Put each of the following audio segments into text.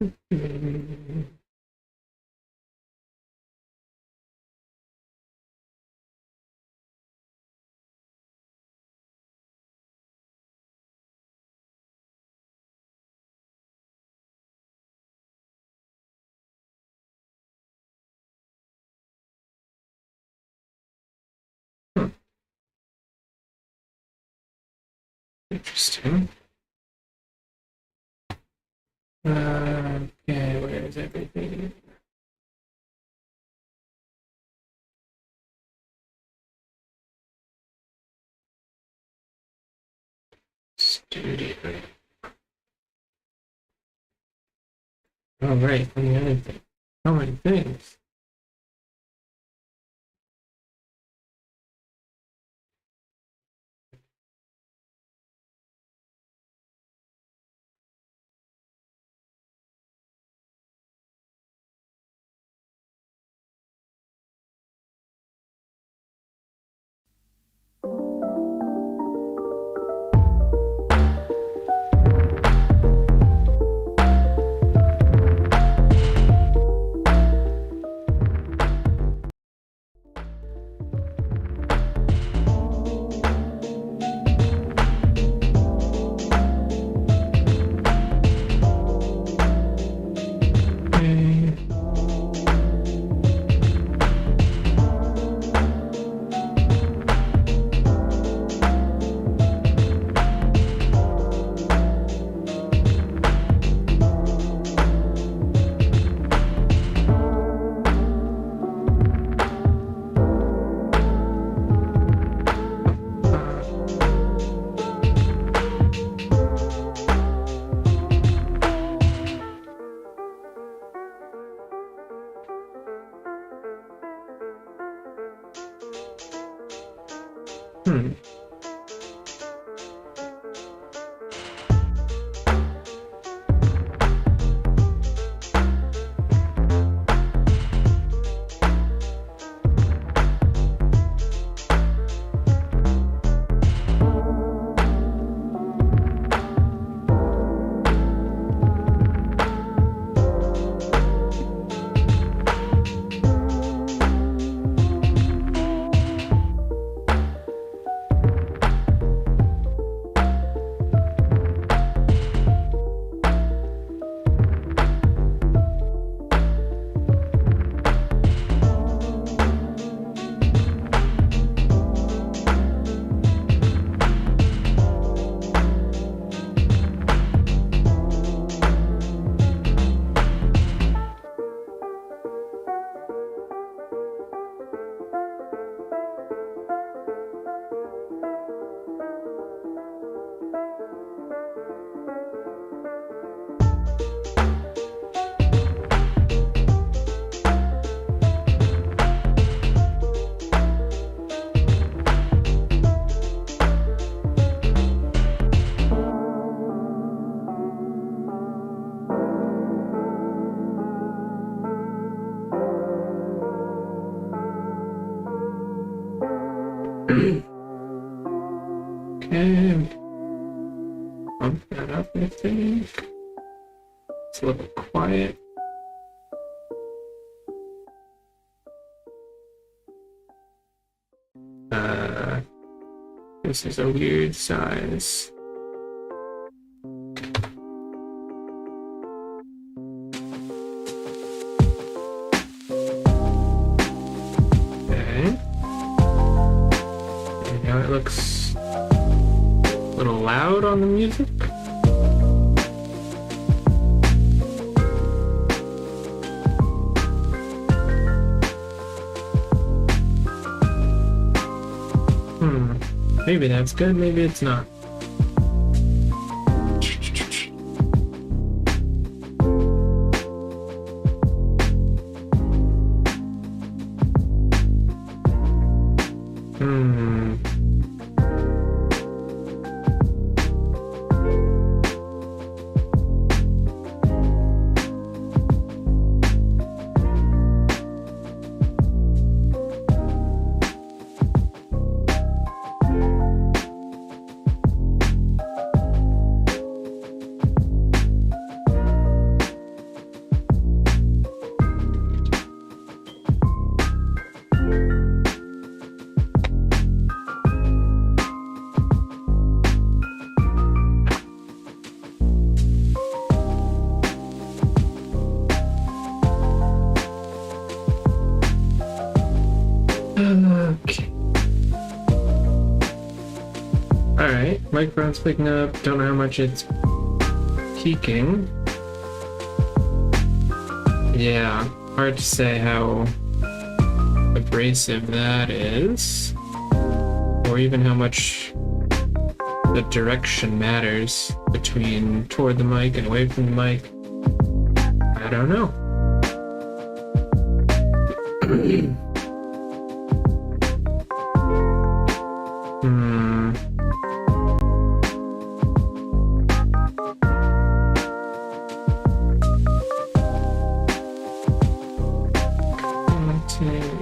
Hmm. Interesting. Okay, where is everything? Studio. All right, and the other thing. So many things. Okay. Hmm. Okay. Bump that up, I think. It's a little quiet. This is a weird size. Okay. And now it looks a little loud on the music. Maybe that's good, maybe it's not. Hmm. Okay. Alright, microphone's picking up. Don't know how much it's peaking. Yeah, hard to say how abrasive that is, or even how much the direction matters between toward the mic and away from the mic. I don't know.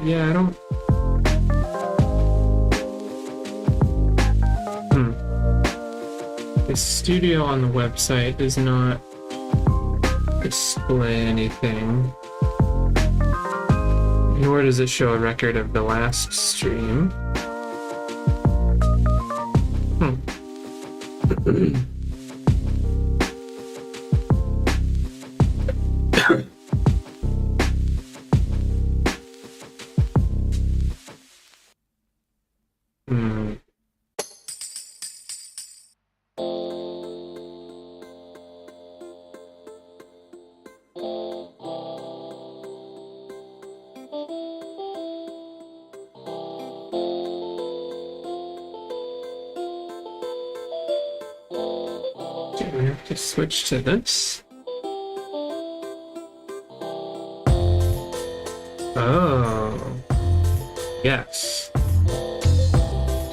Yeah, I don't. The studio on the website does not display anything, nor does it show a record of the last stream. We have to switch to this. Oh, yes.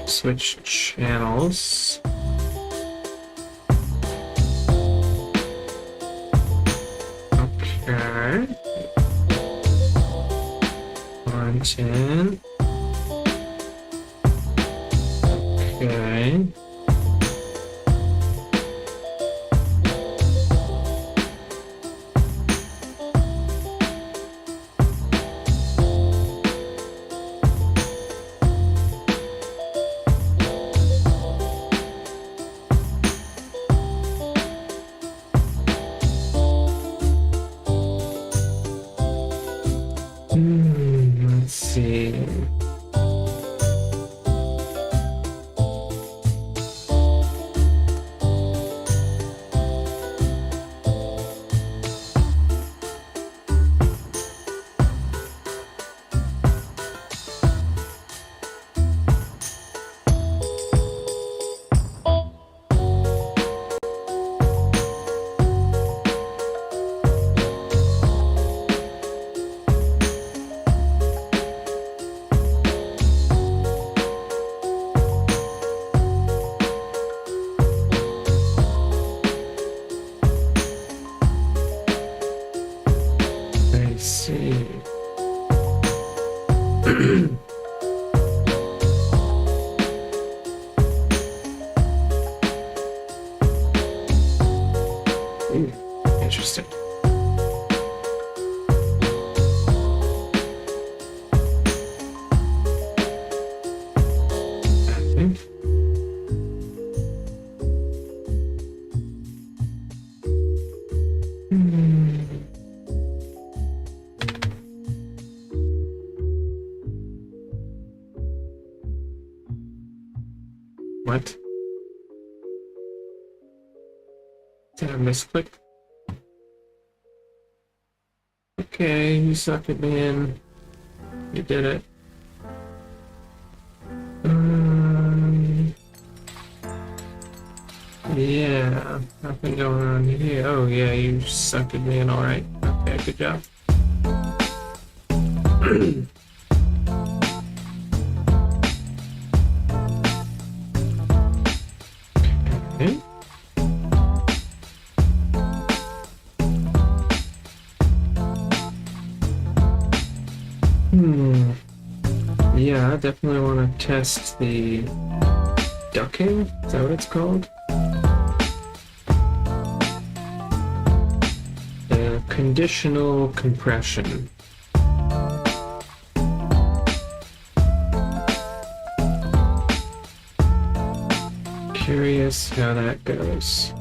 Switch channels. Okay. Content. Okay. Let's see. Interesting. I think. What? Did I misclick? Okay, you sucked it, man. You did it. Yeah, nothing going on here. Oh yeah, you sucked it, man. All right. Okay, good job. Okay. Yeah, I definitely want to test the ducking. Is that what it's called? The conditional compression. Curious how that goes.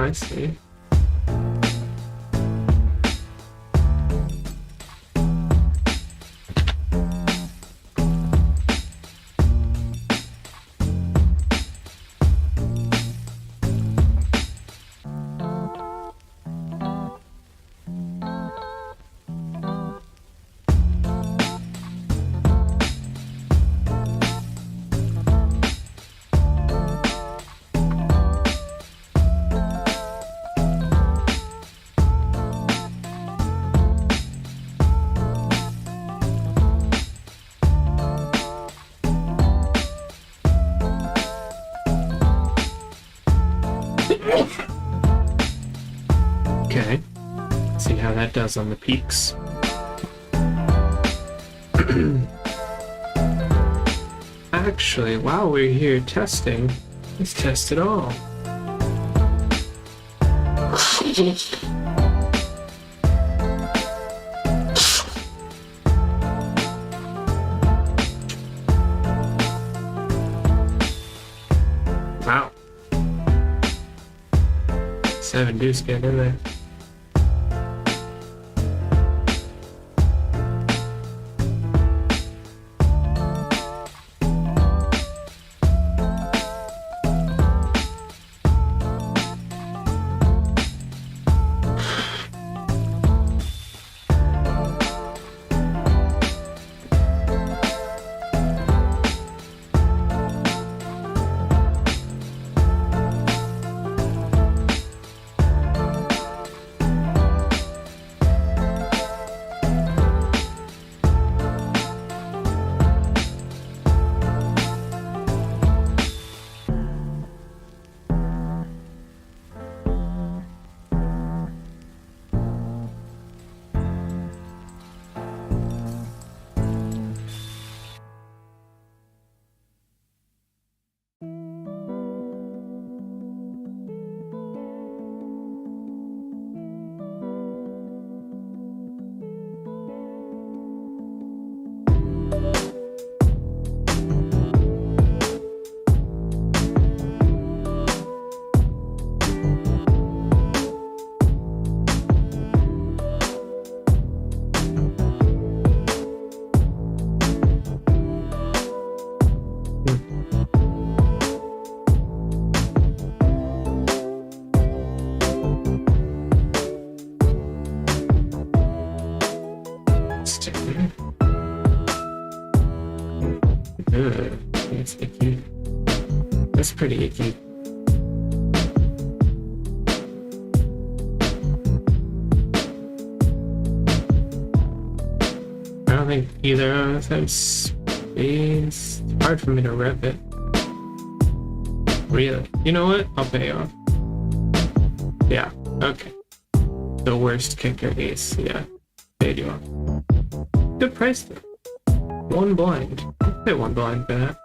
I see. Okay, see how that does on the peaks. Actually, while we're here testing, let's test it all. Wow. 7 deuce get in there. That's icky. That's pretty icky. I don't think either of us have space. It's hard for me to rep it. Really? You know what? I'll pay off. Yeah, okay. The worst kicker ace, yeah. Paid you off. Good price though. 1 blind. I'll pay 1 blind for that.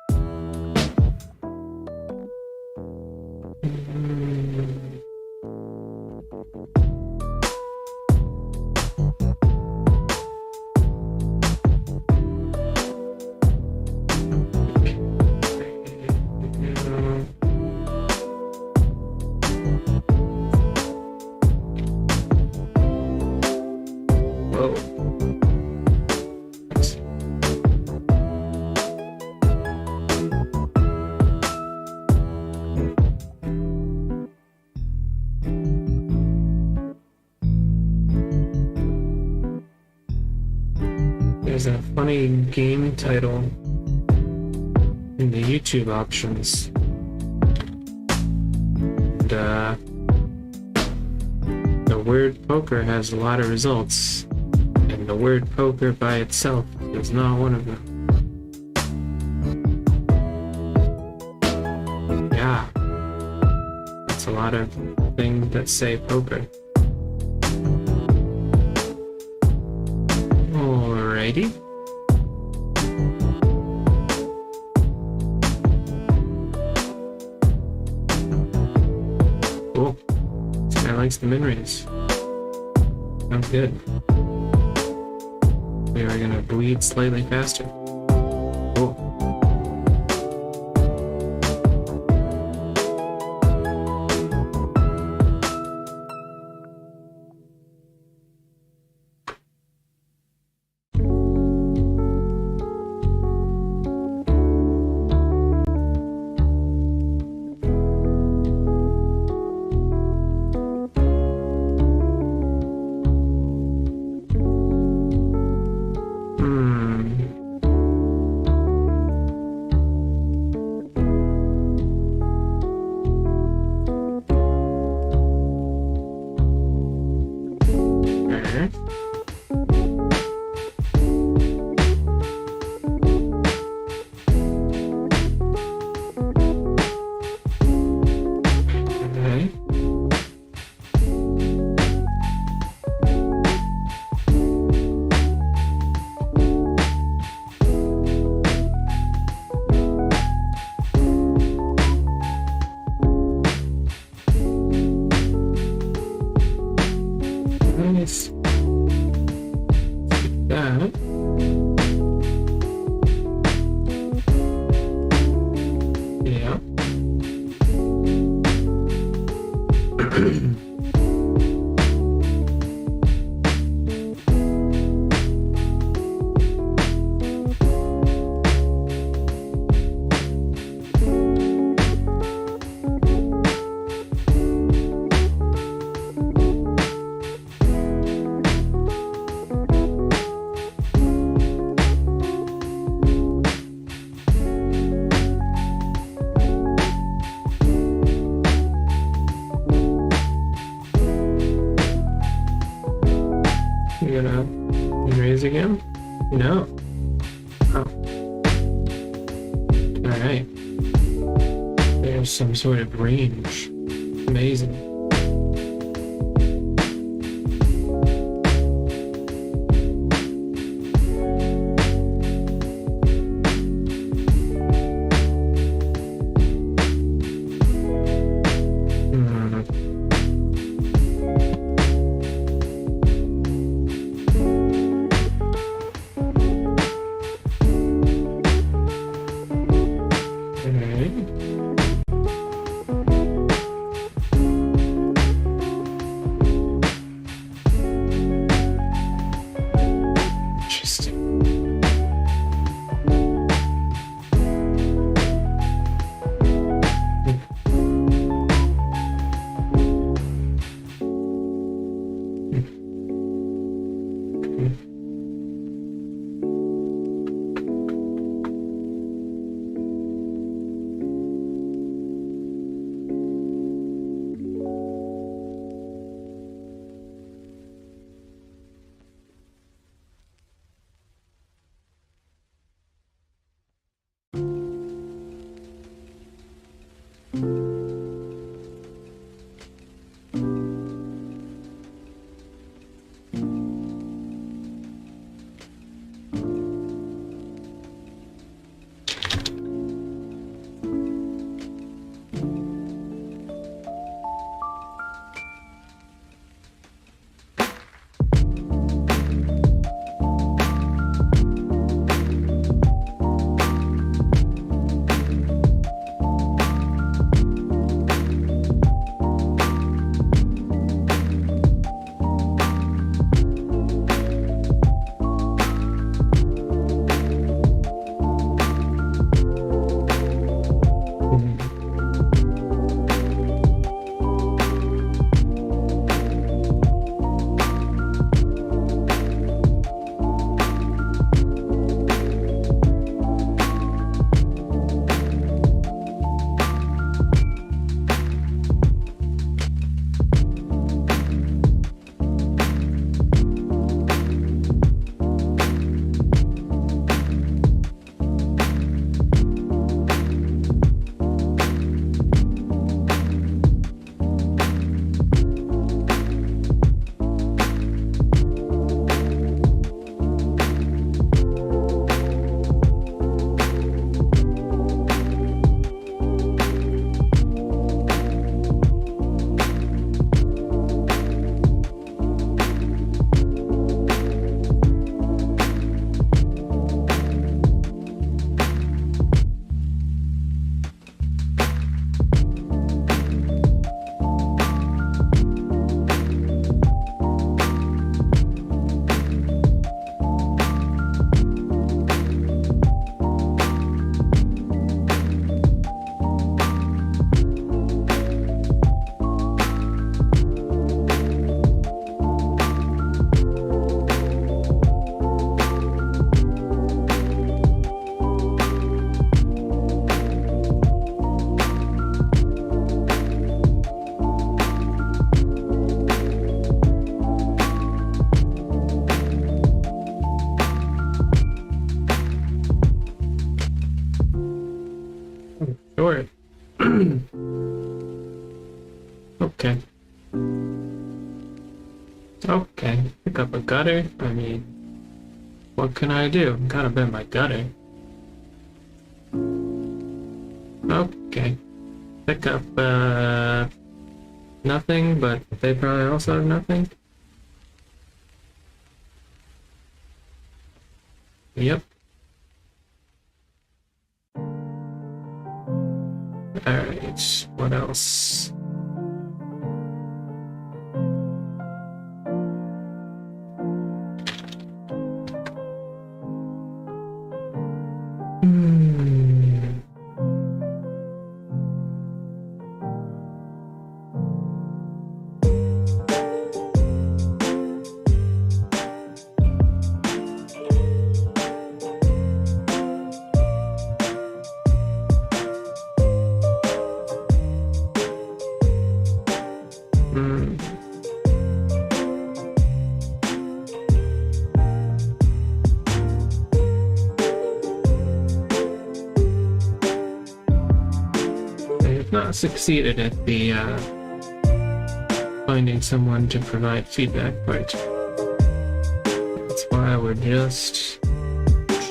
There's a funny game title in the YouTube options. And, the word poker has a lot of results, and the word poker by itself is not one of them. Yeah, that's a lot of things that say poker. Alrighty. Cool. This guy likes the min raise. Sounds good. We are gonna bleed slightly faster. Cool. Oh. Alright. There's some sort of range. Amazing. Sure. Okay. Okay. Pick up a gutter. I mean, what can I do? Gotta bend my gutter. Okay. Pick up, nothing, but they probably also have nothing. Yep. Alright, what else? not succeeded at the finding someone to provide feedback part. That's why we're just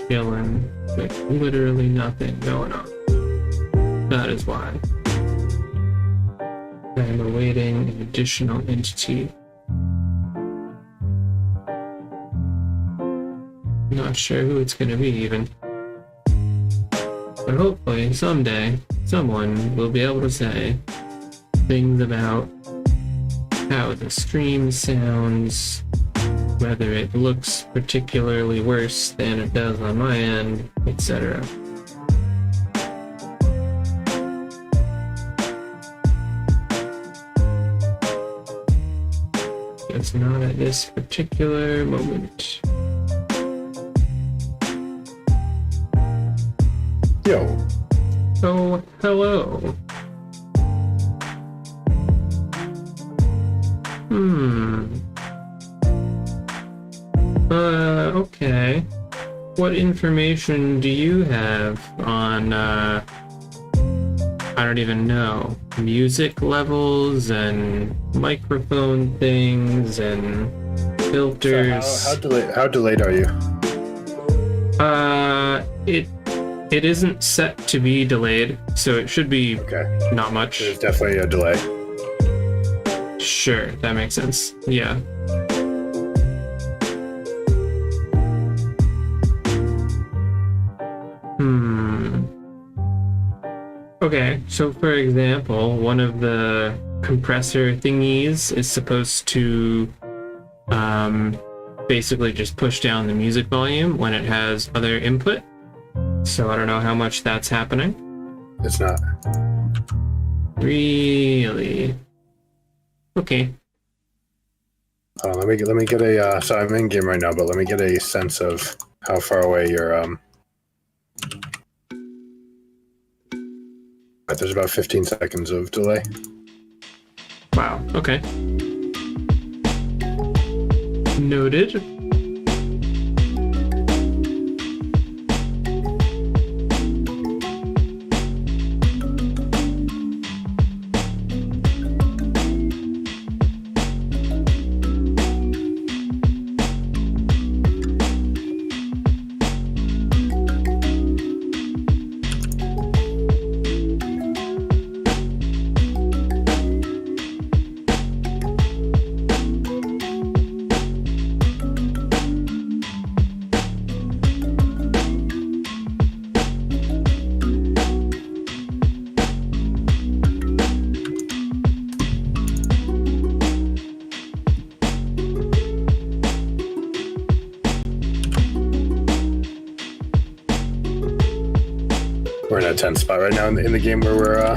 chilling with literally nothing going on. That is why. I am awaiting an additional entity. Not sure who it's going to be even. But hopefully someday someone will be able to say things about how the stream sounds, whether it looks particularly worse than it does on my end, etc. It's not at this particular moment. Yo. Oh, hello. Okay. What information do you have on, I don't even know, music levels and microphone things and filters? So how delayed are you? It isn't set to be delayed, so it should be not much. There's definitely a delay. Sure, that makes sense. Yeah. Okay, so for example, one of the compressor thingies is supposed to basically just push down the music volume when it has other input. So I don't know how much that's happening. It's not. Really? Okay. Let me get a. So I'm in game right now, but let me get a sense of how far away you're. There's about 15 seconds of delay. Wow. Okay. Noted. We're in a tense spot right now in the game where we're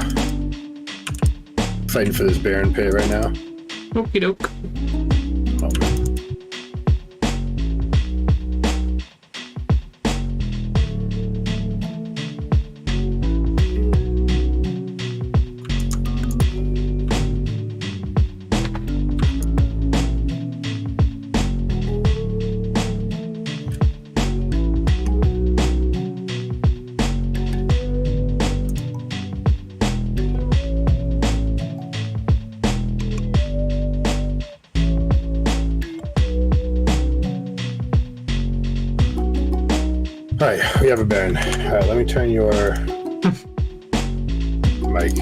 fighting for this Baron pit right now. Okie doke. Alright, we have a Baron. Alright, let me turn your mic.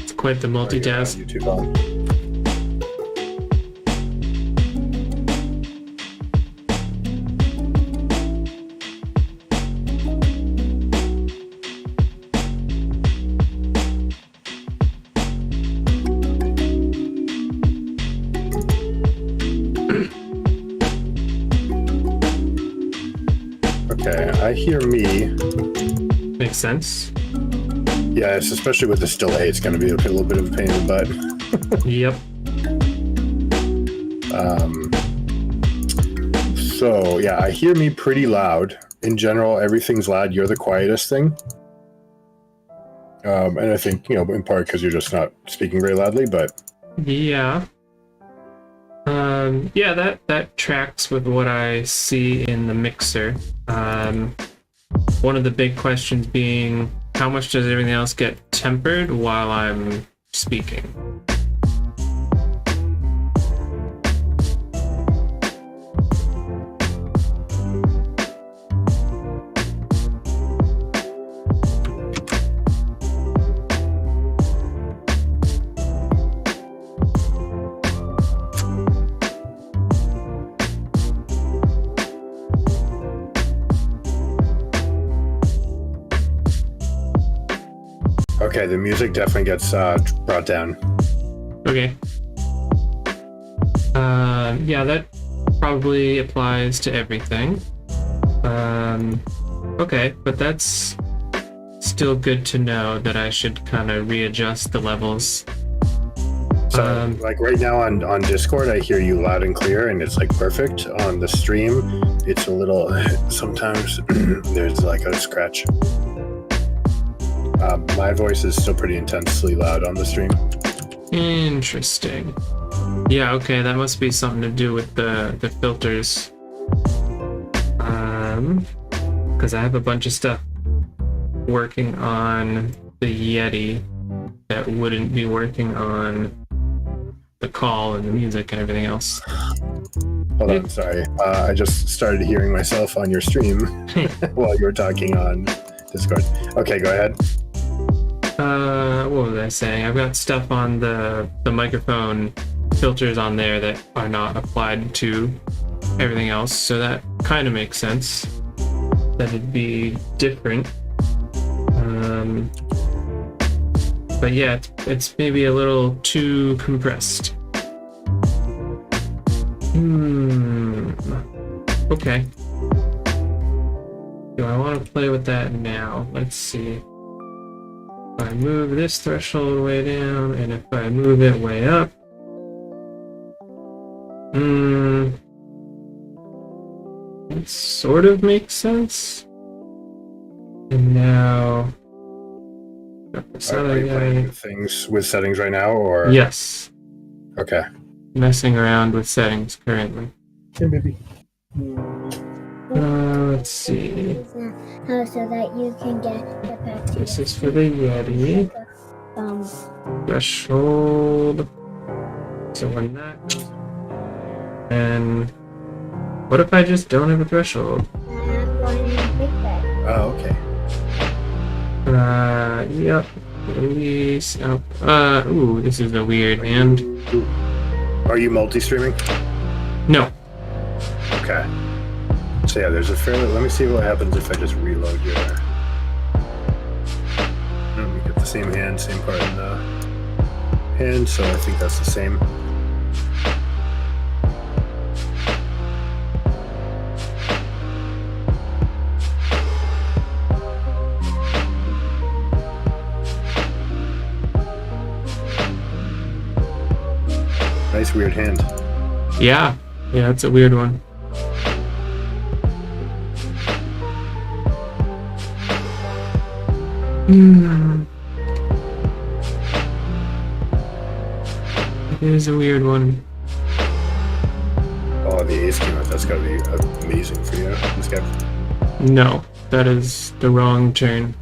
It's quite the multitask. YouTube on. Okay, I hear me. Makes sense. Yeah, it's especially with this delay, it's going to be a little bit of a pain in the butt. Yep. So, yeah, I hear me pretty loud. In general, everything's loud. You're the quietest thing. And I think, in part because you're just not speaking very loudly, but... Yeah. Yeah, that tracks with what I see in the mixer. One of the big questions being, how much does everything else get tempered while I'm speaking? Okay, the music definitely gets brought down. Okay. Yeah, that probably applies to everything. Okay, but that's still good to know that I should kind of readjust the levels. So, like right now on Discord, I hear you loud and clear, and it's like perfect. On the stream, it's a little. Sometimes there's like a scratch. My voice is still pretty intensely loud on the stream. Interesting. Yeah, okay, that must be something to do with the filters. Because I have a bunch of stuff working on the Yeti that wouldn't be working on the call and the music and everything else. Hold on, sorry. I just started hearing myself on your stream while you were talking on Discord. Okay, go ahead. What was I saying? I've got stuff on the microphone filters on there that are not applied to everything else, so that kind of makes sense that it'd be different. But yeah, it's maybe a little too compressed. Okay. Do I want to play with that now? Let's see. If I move this threshold way down, and if I move it way up, it sort of makes sense. And now, got this Are other you playing guy. things with settings right now, or? Yes, Okay. messing around with settings currently. Hey, baby. Let's see. So that you can get back to This is for the Yeti. Threshold. So when that goes, and what if I just don't have a threshold? Oh, okay. Yep. Release. Ooh, this is a weird hand. Are you multi-streaming? No. Okay. So yeah, there's a fairly. Let me see what happens if I just reload your. We get the same hand, same part in the hand, so I think that's the same. Nice weird hand. Yeah. Yeah, it's a weird one. It is a weird one. Oh, the ace came out. That's gotta be amazing for you. This guy. No, that is the wrong turn.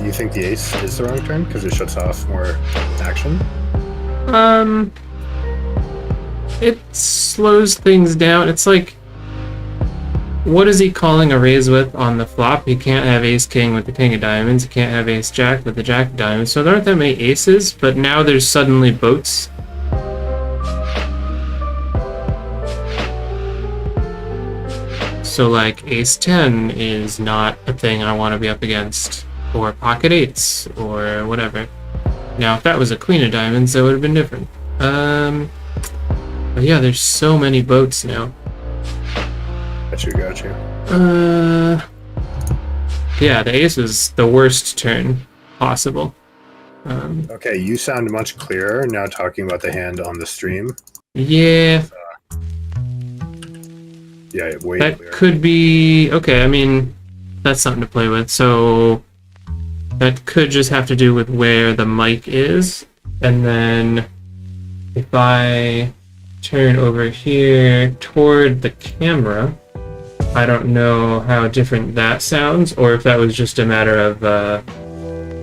You think the ace is the wrong turn because it shuts off more action? It slows things down. It's like, what is he calling a raise with on the flop? He can't have ace king with the king of diamonds. He can't have ace jack with the jack of diamonds. So there aren't that many aces, but now there's suddenly boats. So like ace 10 is not a thing I want to be up against, or pocket eights, or whatever. Now if that was a queen of diamonds, that would have been different. But yeah, there's so many boats now. Got you. Yeah, the ace is the worst turn possible. Okay, you sound much clearer now talking about the hand on the stream. Yeah, Yeah, way that clearer. could be okay. I mean, that's something to play with. So that could just have to do with where the mic is, and then if I turn over here toward the camera, I don't know how different that sounds, or if that was just a matter of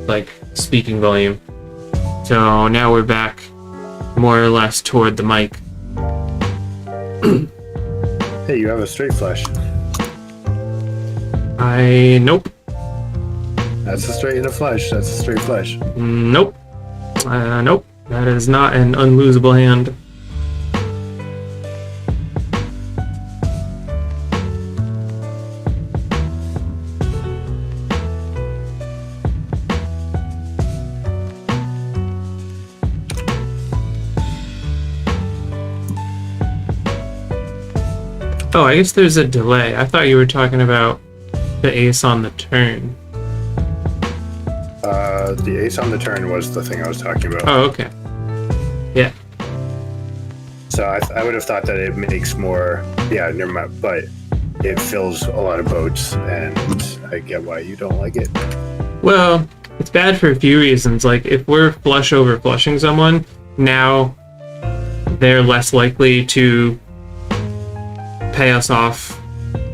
like speaking volume. So now we're back more or less toward the mic. Hey, you have a straight flush. Nope. That's a straight and a flush. That's a straight flush. Nope. Nope. That is not an unlosable hand. Oh, I guess there's a delay. I thought you were talking about the ace on the turn. The ace on the turn was the thing I was talking about. Oh, okay. Yeah. So I would have thought that it makes more. Yeah, never mind. But it fills a lot of boats, and I get why you don't like it. Well, it's bad for a few reasons. Like, if we're flush over flushing someone, now they're less likely to pay us off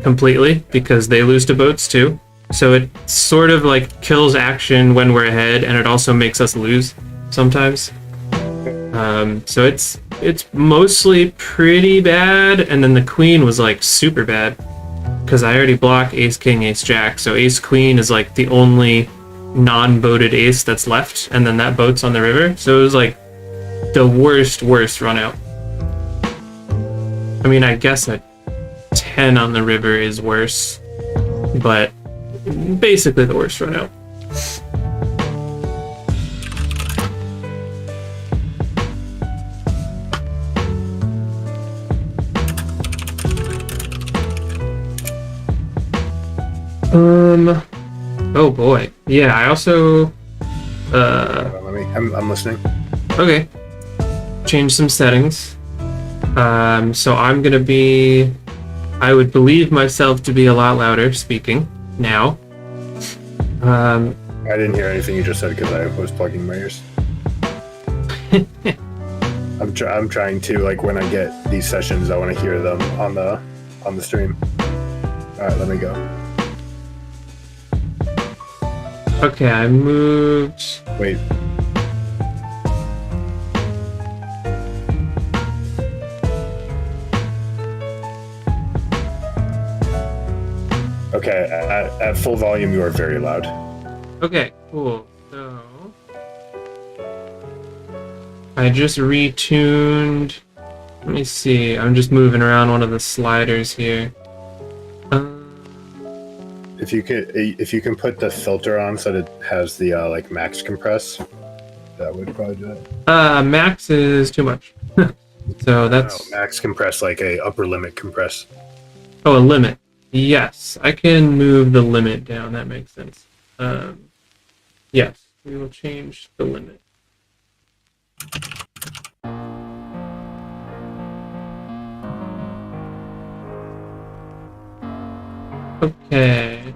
completely because they lose to boats too. So it sort of like kills action when we're ahead, and it also makes us lose sometimes. So it's mostly pretty bad, and then the queen was like super bad because I already block ace king ace jack, so ace queen is like the only non-boated ace that's left, and then that boat's on the river, so it was like the worst run out. I mean, I guess a 10 on the river is worse, but basically the worst run out. Oh boy. Yeah, I also I'm listening. okay. Change some settings. So I'm gonna be, I would believe myself to be a lot louder speaking now. I didn't hear anything you just said because I was plugging my ears. I'm trying to, like, when I get these sessions, I want to hear them on the stream. All right, let me go. Okay, I moved. Wait. Okay, at full volume, you are very loud. Okay, cool. So I just retuned. Let me see. I'm just moving around one of the sliders here. If you can put the filter on so that it has the like max compress, that would probably do it. Max is too much. So that's max compress, like a upper limit compress. a limit. Yes, I can move the limit down. That makes sense. Yes, we will change the limit. Okay.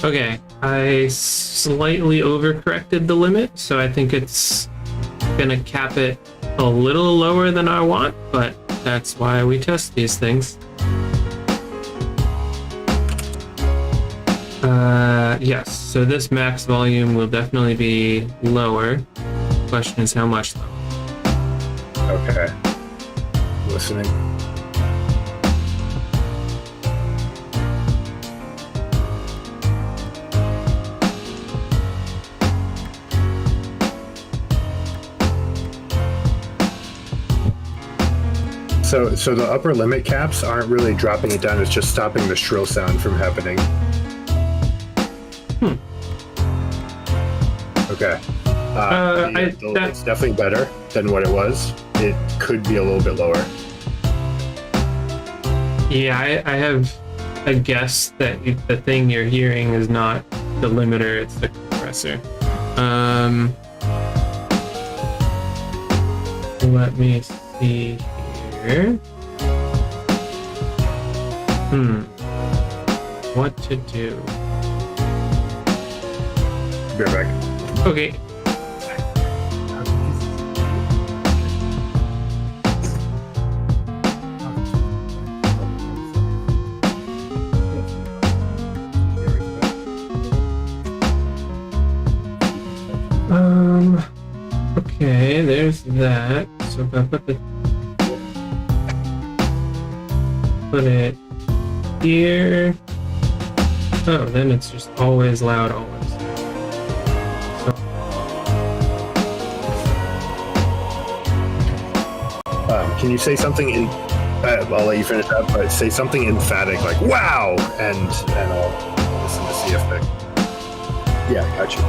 Okay, I slightly overcorrected the limit, so I think it's gonna cap it a little lower than I want, but that's why we test these things. Yes, so this max volume will definitely be lower. Question is how much though. Okay. Listening. So the upper limit caps aren't really dropping it down, it's just stopping the shrill sound from happening. Okay. It's definitely better than what it was. It could be a little bit lower. Yeah, I have a guess that the thing you're hearing is not the limiter, it's the compressor. Let me see here. What to do? Be right back. Okay. that. So if I put it here. Oh, then it's just always loud, always. So, can you say something in? I'll let you finish that, but say something emphatic like "Wow!" and I'll listen to see if they. Yeah, got you.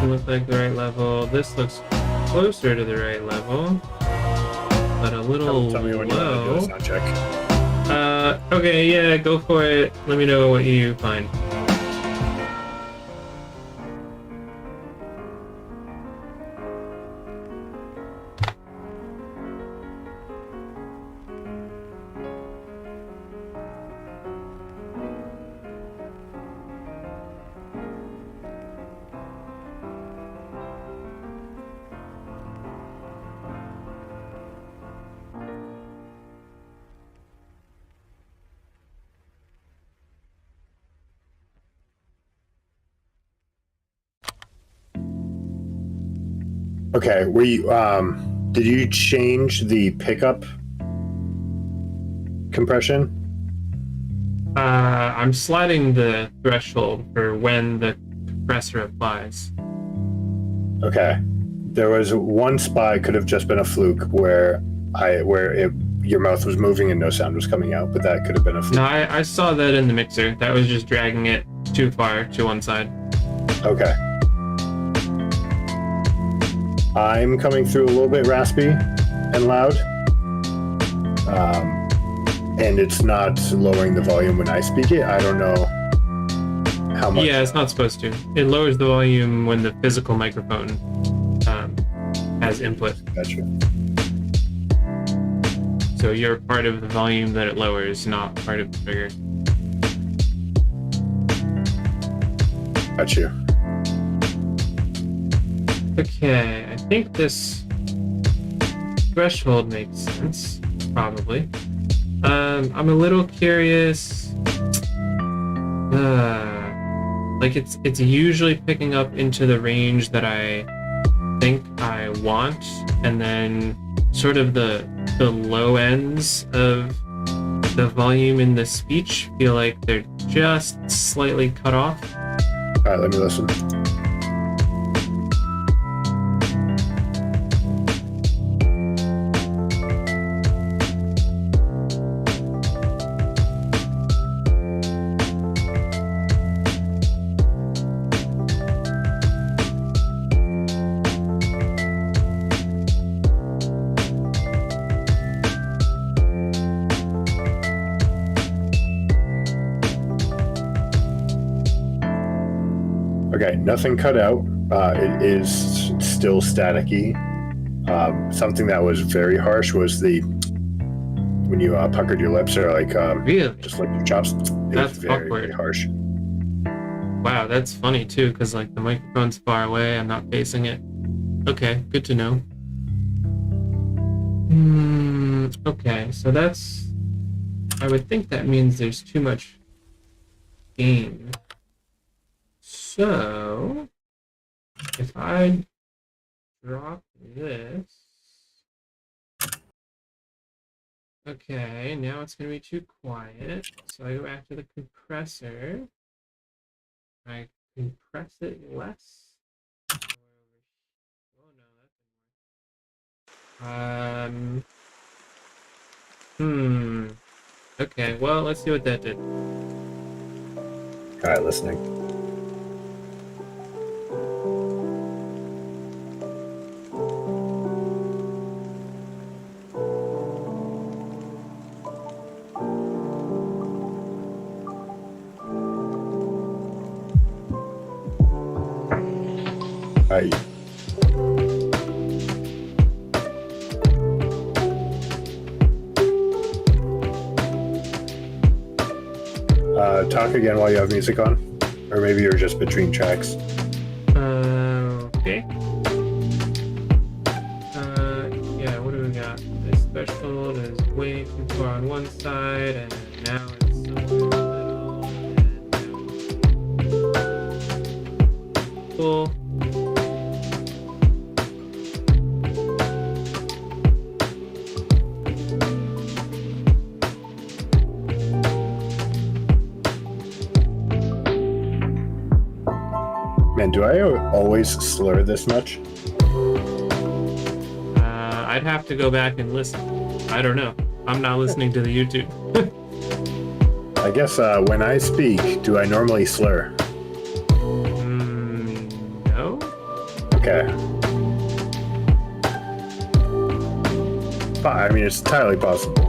look like the right level. This looks closer to the right level, but a little Tell me when you want to do a low. sound check. Okay, yeah, go for it. Let me know what you find. Okay, were you did you change the pickup compression? I'm sliding the threshold for when the compressor applies. Okay. There was one spot, it could have just been a fluke where your mouth was moving and no sound was coming out, but that could have been a fluke. No, I saw that in the mixer. That was just dragging it too far to one side. Okay. I'm coming through a little bit raspy and loud. And it's not lowering the volume when I speak it. I don't know how much. Yeah, it's not supposed to. It lowers the volume when the physical microphone has input. Gotcha. So you're part of the volume that it lowers, not part of the trigger. Got you. Okay, I think this threshold makes sense, probably. I'm a little curious. Like it's usually picking up into the range that I think I want, and then sort of the low ends of the volume in the speech feel like they're just slightly cut off. All right, let me listen. Okay, nothing cut out. It is still staticky. Something that was very harsh was when you puckered your lips or Really? just like your chops. It That's was very, awkward. very harsh. Wow, that's funny too, because like the microphone's far away, I'm not facing it. Okay, good to know. Okay, so I would think that means there's too much gain. So, if I drop this, okay, now it's going to be too quiet. So I go back to the compressor. I compress it less. Oh no, that didn't work. Okay, well, let's see what that did. All right, listening. All right. Talk again while you have music on, or maybe you're just between tracks. Okay. Yeah, what do we got? This threshold is way too far on one side, and now it's somewhere in the middle, and now it's cool. do I always slur this much? I'd have to go back and listen. I don't know. I'm not listening to the YouTube. I guess when I speak, do I normally slur? No. Okay. I mean, it's entirely possible.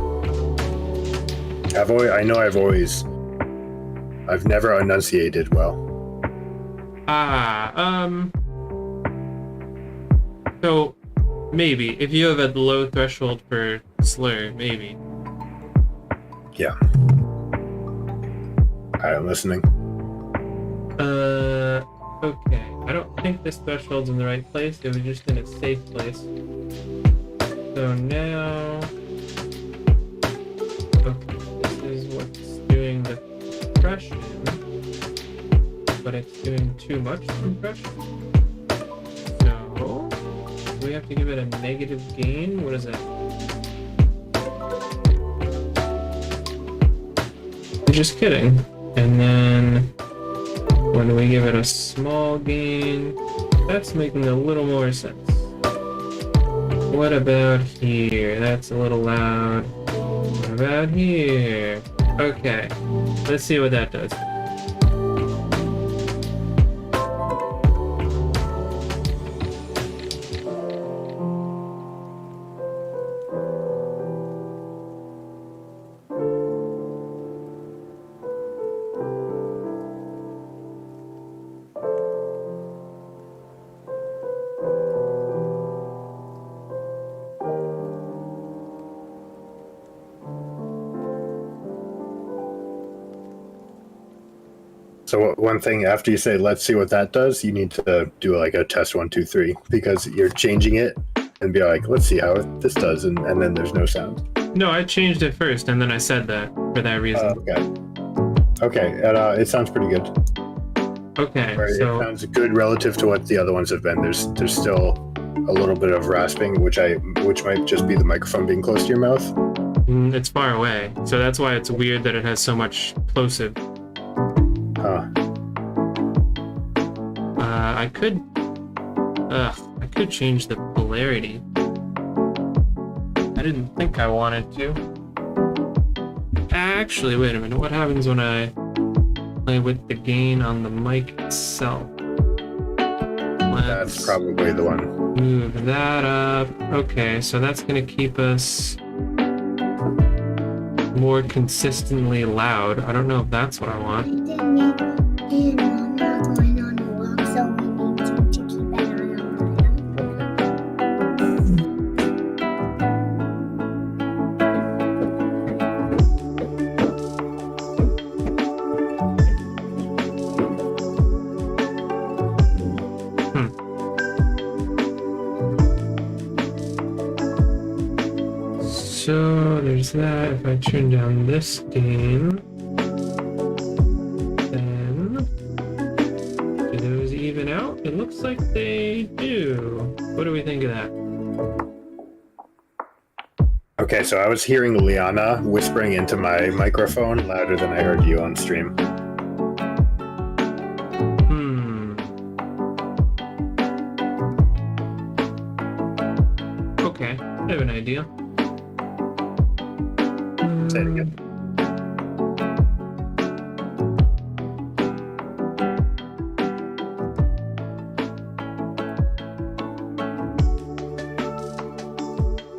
I've never enunciated well. So maybe if you have a low threshold for slur, maybe. Yeah. Alright, I'm listening. Okay. I don't think this threshold's in the right place. It was just in a safe place. So now, okay, this is what's doing the compression, but it's doing too much compression. So, do we have to give it a negative gain? What is it? Just kidding. And then, when we give it a small gain, that's making a little more sense. What about here? That's a little loud. What about here? Okay, let's see what that does. So one thing after you say, let's see what that does, you need to do like a test 1, 2, 3, because you're changing it and be like, let's see how this does. And then there's no sound. No, I changed it first and then I said that for that reason. Okay. And, it sounds pretty good. Okay. It sounds good relative to what the other ones have been. There's still a little bit of rasping, which might just be the microphone being close to your mouth. It's far away. So that's why it's weird that it has so much plosive. I could change the polarity. I didn't think I wanted to. Actually, wait a minute. What happens when I play with the gain on the mic itself? That's probably the one. Move that up. Okay, so that's gonna keep us more consistently loud. I don't know if that's what I want. And I'm not going on a walk, so we need to keep an eye on So there's that. If I turn down this gain, then do those even out? It looks like they do. What do we think of that? Okay, so I was hearing Liana whispering into my microphone louder than I heard you on stream. Okay, I have an idea. Say it again.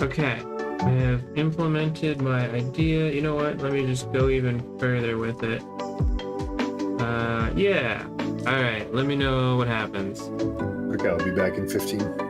Okay, I have implemented my idea. You know what? Let me just go even further with it. Yeah. All right, let me know what happens. Okay, I'll be back in 15.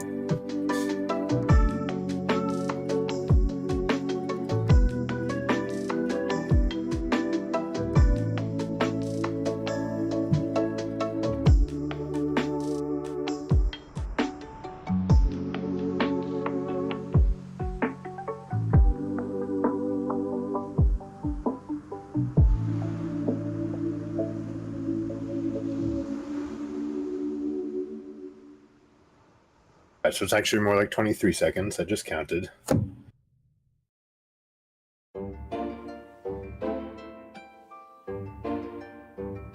So it's actually more like 23 seconds. I just counted.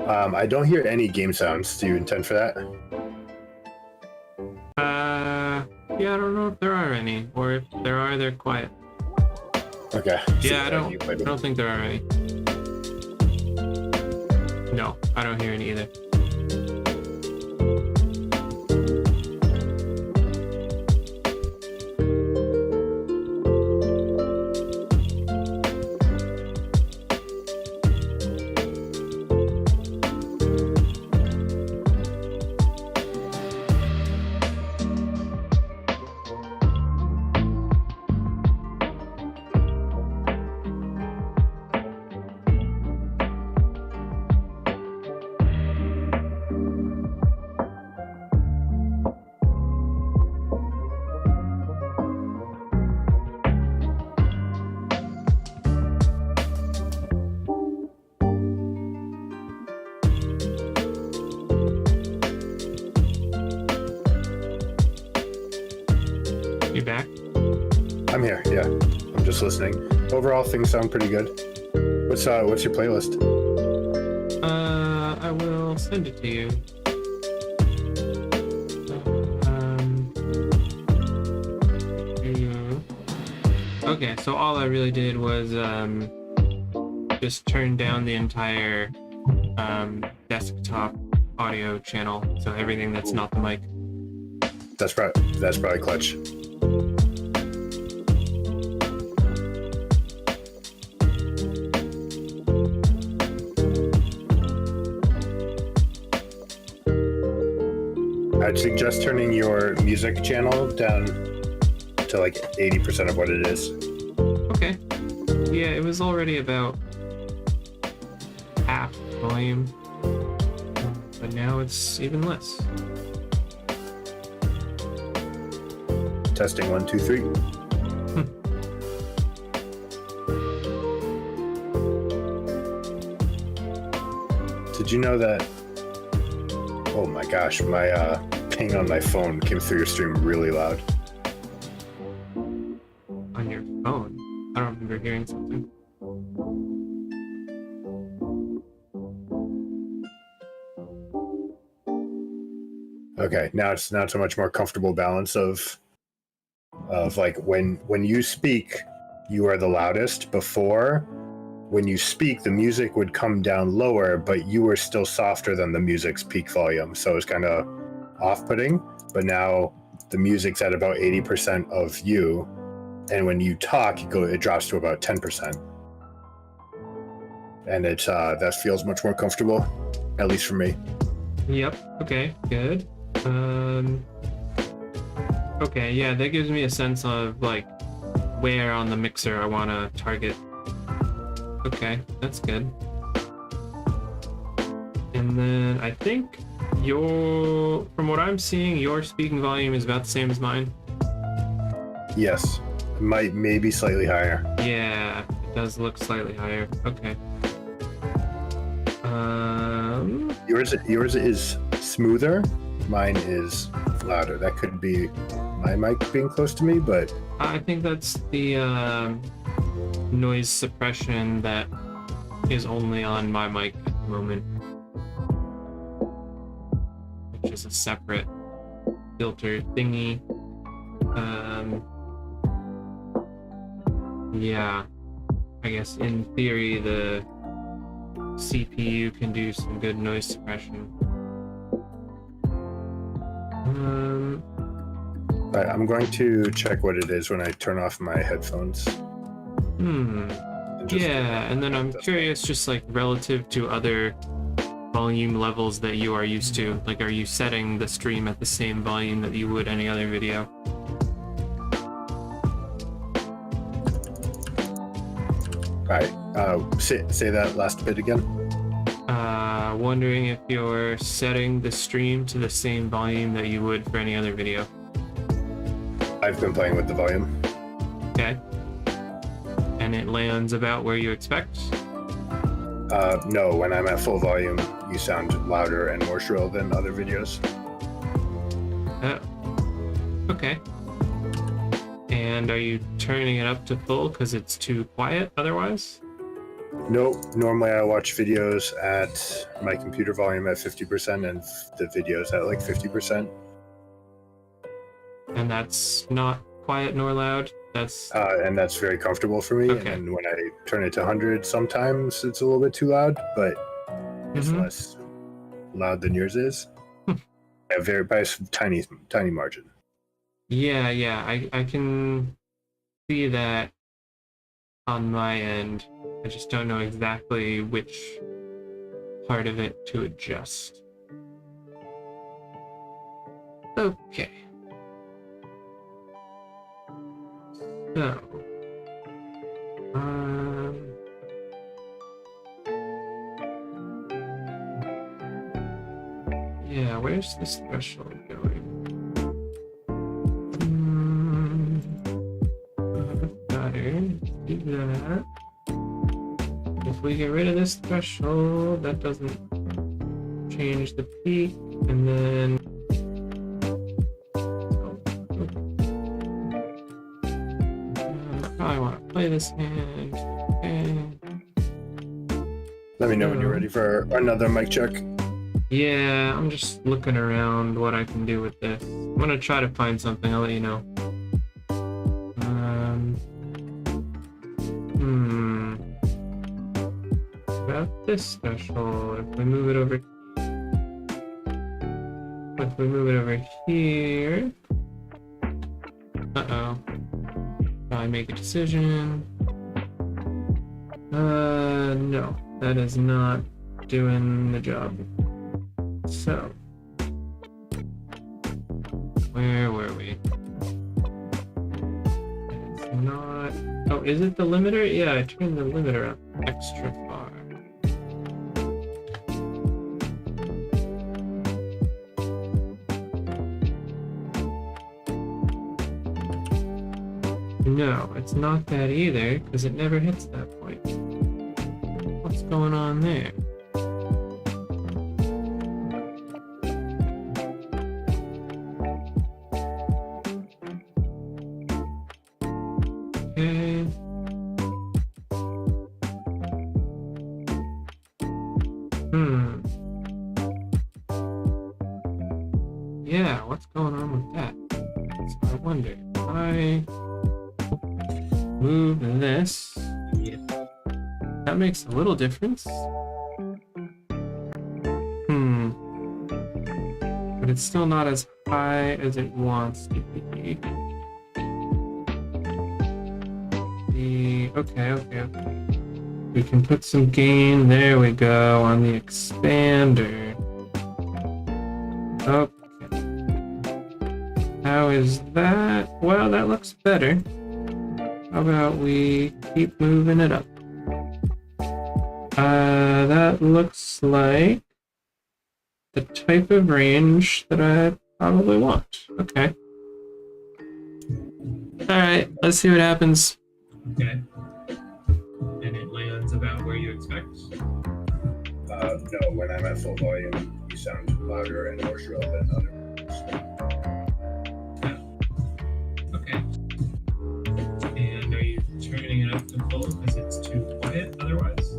I don't hear any game sounds. Do you intend for that? Yeah, I don't know if there are any, or if there are, they're quiet. Okay. Yeah, So, I you played with don't think there are any. No, I don't hear any either. You back? I'm here. Yeah, I'm just listening. Overall, things sound pretty good. What's your playlist? I will send it to you. Okay, so all I really did was just turn down the entire desktop audio channel, so everything that's not the mic. That's probably clutch. I'd suggest turning your music channel down to like 80% of what it is. Okay. Yeah, it was already about half volume, but now it's even less. Testing 1, 2, 3. Did you know that? Oh my gosh, my ping on my phone came through your stream really loud. On your phone? I don't remember hearing something. Okay, now it's a much more comfortable balance of like when you speak, you are the loudest. Before, when you speak, the music would come down lower, but you were still softer than the music's peak volume, so it's kind of off-putting. But now the music's at about 80% of you, and when you talk, it drops to about 10%, and that feels much more comfortable, at least for me. Yep. Okay. Good. Okay. Yeah, that gives me a sense of like where on the mixer I want to target. Okay, that's good. And then I think from what I'm seeing, your speaking volume is about the same as mine. Yes, maybe slightly higher. Yeah, it does look slightly higher. Okay. Yours is smoother. Mine is louder. That could be my mic being close to me, but I think that's the noise suppression that is only on my mic at the moment, which is a separate filter thingy. Yeah, I guess in theory the CPU can do some good noise suppression. Right, I'm going to check what it is when I turn off my headphones. Yeah, and then I'm curious, just like relative to other volume levels that you are used to. Like, are you setting the stream at the same volume that you would any other video? Right. Say that last bit again. Wondering if you're setting the stream to the same volume that you would for any other video. I've been playing with the volume. Okay. And it lands about where you expect? No, when I'm at full volume, you sound louder and more shrill than other videos. Okay. And are you turning it up to full because it's too quiet otherwise? Nope. Normally I watch videos at my computer volume at 50% and the videos at like 50%. And that's not quiet nor loud. That's And that's very comfortable for me. Okay. And when I turn it to 100, sometimes it's a little bit too loud, but it's Mhm. less loud than yours is. Yeah, very by a tiny margin. Yeah, I can see that on my end. I just don't know exactly which part of it to adjust. Okay. So, yeah, where's this threshold going? Better do that. If we get rid of this threshold, that doesn't change the peak, and then I want to play this hand. Okay. Let me know when you're ready for another mic check. Yeah, I'm just looking around what I can do with this. I'm gonna try to find something. I'll let you know. About this threshold, if we move it over here. Uh-oh. I make a decision. No, that is not doing the job. So, where were we? It's not. Oh, is it the limiter? Yeah, I turned the limiter up extra far. No, it's not that either, because it never hits that point. What's going on there? Okay. Yeah, what's going on with that? So I wonder if I move this. Yeah. That makes a little difference. But it's still not as high as it wants to be. Okay. We can put some gain. There we go on the expander. Okay. How is that? Well, that looks better. How about we keep moving it up? That looks like the type of range that I probably want. Okay. Alright, let's see what happens. Okay. And it lands about where you expect? No, when I'm at full volume, you sound louder and more shrill than other ones. Okay. And are you turning it up to full because it's too quiet otherwise?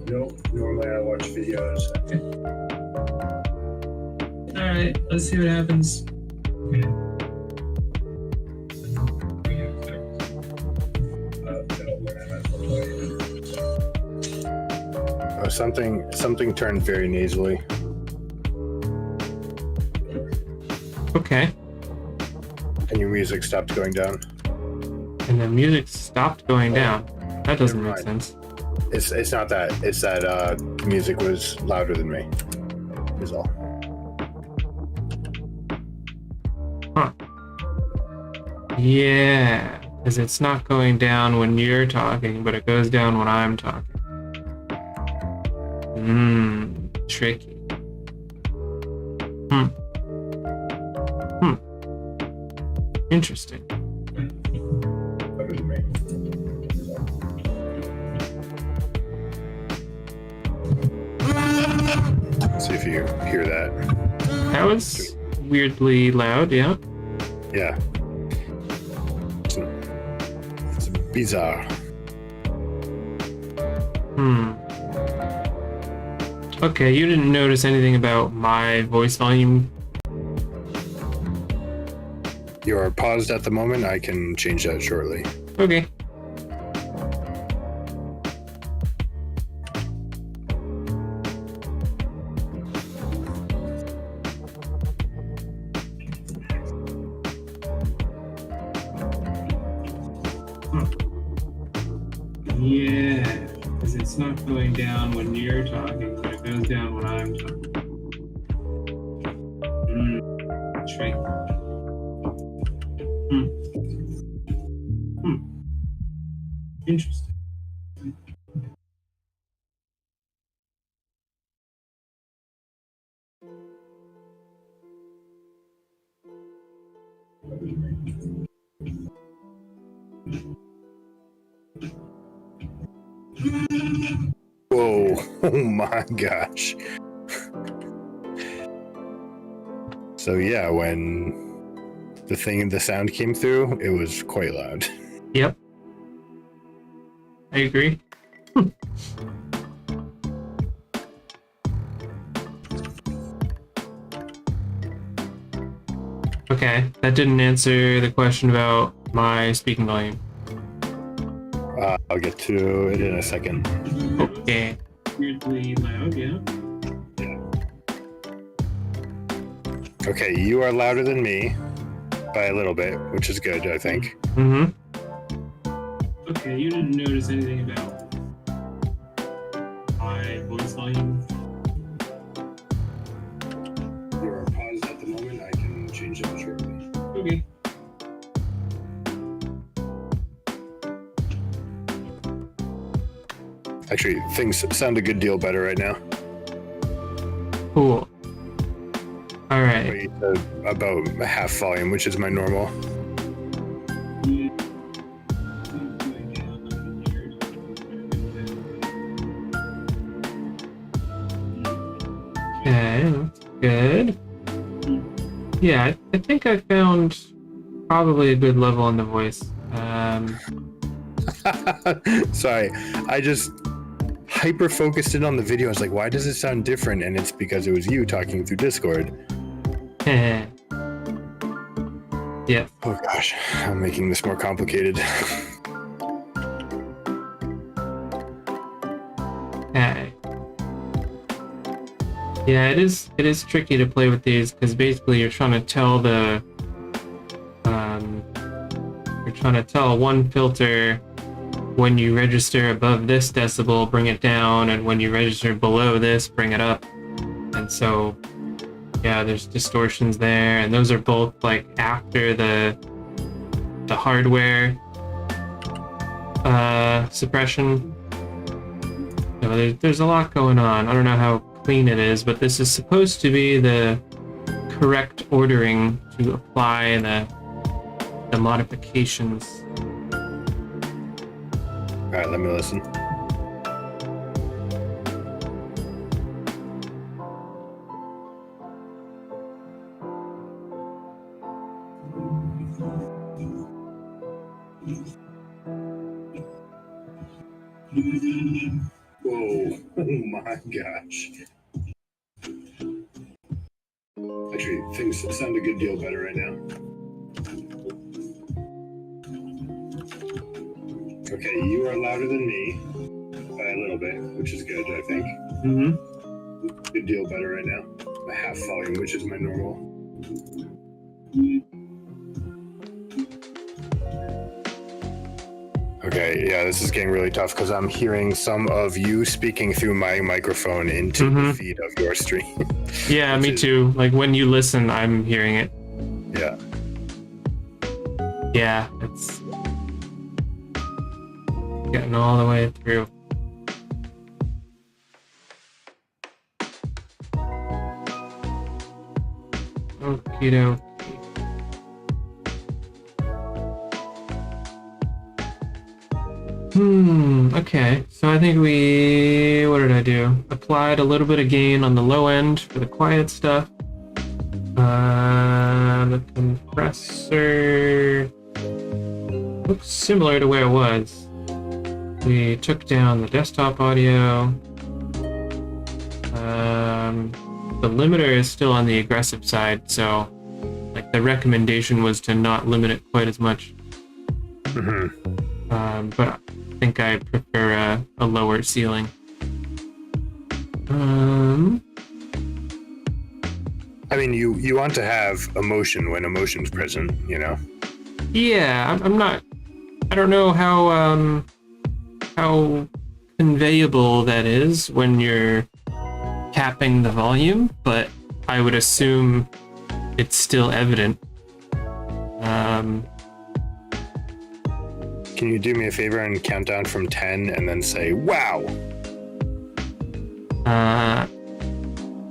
No, normally I watch videos. Alright, let's see what happens. Okay. Where you expect? No, when I'm at full volume. Something turned very nasally. Okay. And your music stopped going down. And the music stopped going down. That doesn't Never make mind. sense. It's not that. It's that the music was louder than me. Is all. Yeah, because it's not going down when you're talking, but it goes down when I'm talking. Tricky. Interesting. Louder than me. See if you hear that. That was weirdly loud, yeah. Yeah. It's bizarre. Okay, you didn't notice anything about my voice volume? You're paused at the moment. I can change that shortly. Okay. Yeah, because it's not going down when you're talking, but it goes down when I'm talking. Strange. Interesting. Whoa! Oh my gosh! So yeah, when the sound came through, it was quite loud. Yep. I agree. Okay, that didn't answer the question about my speaking volume. I'll get to it in a second. Okay. Weirdly loud, yeah. Okay, you are louder than me by a little bit, which is good, I think. Mm-hmm. Okay, you didn't notice anything about my voice volume? You are paused at the moment. I can change that shortly. Okay. Actually, things sound a good deal better right now. Cool. All right. Wait, about half volume, which is my normal. Okay, that's good. Yeah, I think I found probably a good level on the voice. Sorry, I just hyper focused in on the video. I was like, why does it sound different? And it's because it was you talking through Discord. Yeah. Oh gosh, I'm making this more complicated. Okay. Yeah, it is tricky to play with these because basically you're trying to tell one filter when you register above this decibel, bring it down, and when you register below this, bring it up. And so, yeah, there's distortions there, and those are both like after the hardware suppression. So there's a lot going on. I don't know how clean it is, but this is supposed to be the correct ordering to apply the modifications. All right, let me listen. Whoa, oh my gosh. Actually, things sound a good deal better right now. Okay, you are louder than me by a little bit, which is good, I think. Mm-hmm. Good deal better right now. A half volume, which is my normal. Okay, yeah, this is getting really tough because I'm hearing some of you speaking through my microphone into the feed of your stream. Yeah, me too. Like when you listen, I'm hearing it. Yeah. Yeah, it's getting all the way through. Okie dokie. Okay, so I think what did I do? Applied a little bit of gain on the low end for the quiet stuff. The compressor looks similar to where it was. We took down the desktop audio. The limiter is still on the aggressive side, so like the recommendation was to not limit it quite as much. Hmm. But I think I prefer a lower ceiling. I mean, you want to have emotion when emotion's present, you know? Yeah, I'm not. I don't know how conveyable that is when you're capping the volume, but I would assume it's still evident. Can you do me a favor and count down from 10 and then say, wow?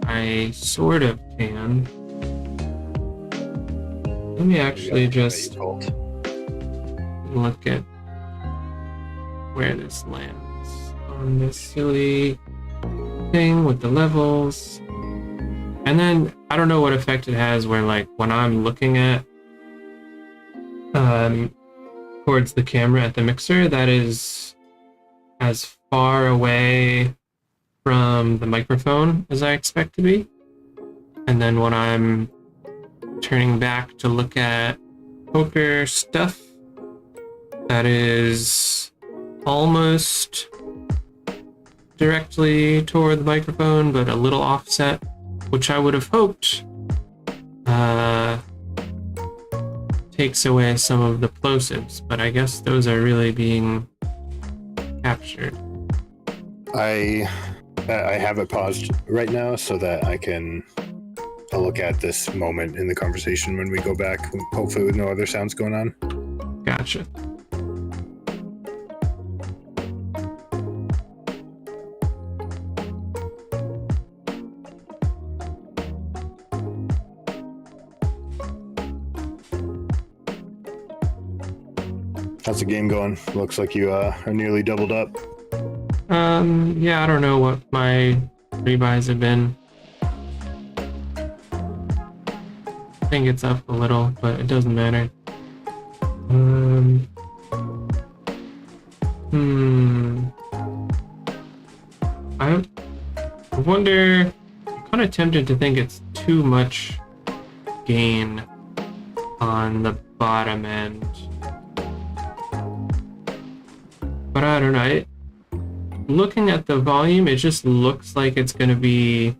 I sort of can. Let me actually just look at where this lands on this silly thing with the levels. And then I don't know what effect it has where, like, when I'm looking at towards the camera at the mixer, that is as far away from the microphone as I expect to be. And then when I'm turning back to look at poker stuff, that is almost directly toward the microphone, but a little offset, which I would have hoped takes away some of the plosives, but I guess those are really being captured. I have it paused right now so that I'll look at this moment in the conversation when we go back, hopefully with no other sounds going on. Gotcha. How's the game going? Looks like you are nearly doubled up. Yeah, I don't know what my rebuys have been. I think it's up a little, but it doesn't matter. I wonder, I'm kind of tempted to think it's too much gain on the bottom end. But I don't know. Looking at the volume, it just looks like it's going to be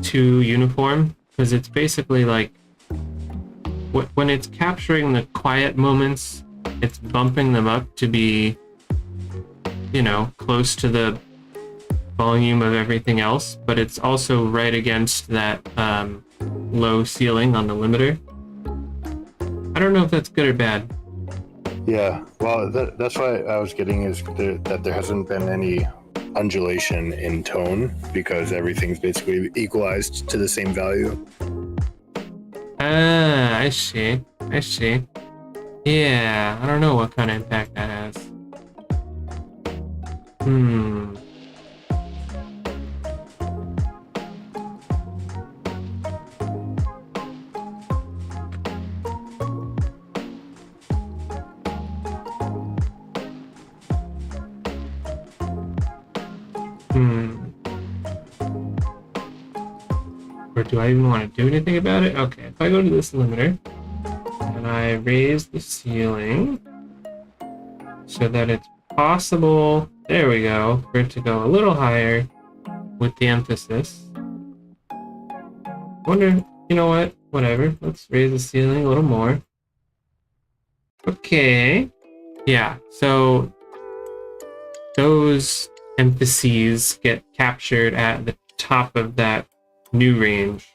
too uniform, because it's basically like when it's capturing the quiet moments, it's bumping them up to be, you know, close to the volume of everything else, but it's also right against that low ceiling on the limiter. I don't know if that's good or bad. Yeah, well, that's why I was getting is that there hasn't been any undulation in tone because everything's basically equalized to the same value. Ah, I see. Yeah, I don't know what kind of impact that has. Or do I even want to do anything about it? Okay, if I go to this limiter and I raise the ceiling so that it's possible, there we go, for it to go a little higher with the emphasis. Wonder, you know what? Whatever. Let's raise the ceiling a little more. Okay. Yeah, so those emphases get captured at the top of that new range.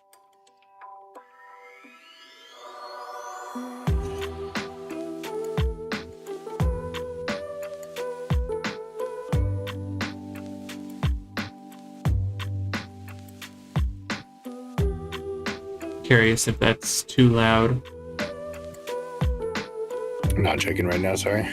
Curious if that's too loud. I'm not checking right now, sorry.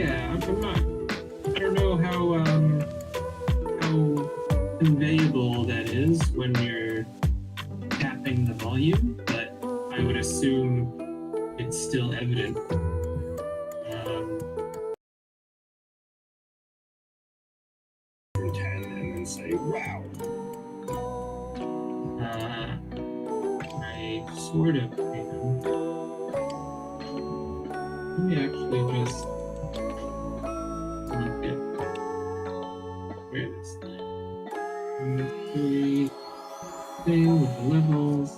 Yeah, I'm not. I don't know how conveyable that is when you're tapping the volume, but I would assume it's still evident. 10 and then say, wow. I sort of can. Let me actually just look at where this thing with the levels.